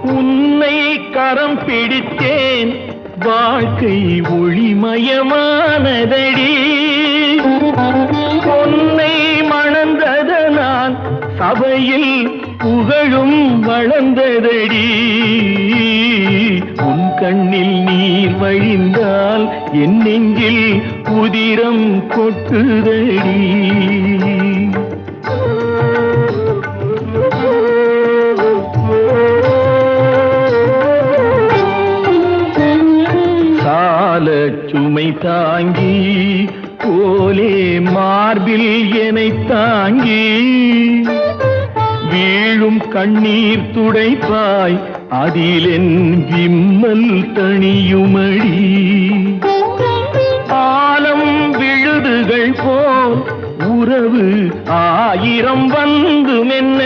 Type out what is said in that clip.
உன்னை கரம் பிடித்தேன் வாழ்க்கை ஒளிமயமானதடி பொன்னை மணந்ததனால் சபையில் புகழும் வளர்ந்ததடி உன் கண்ணில் நீர் வழிந்தால் என் நெஞ்சில் உதிரம் கொட்டுதடி சுமை தாங்கி போலே மார்பில் என்னை தாங்கி வீழும் கண்ணீர் துடைப்பாய் அதிலென் விம்மல் தணியுமடி ஆலம் விழுதுகள் போல் உறவு ஆயிரம் வந்துமென்ன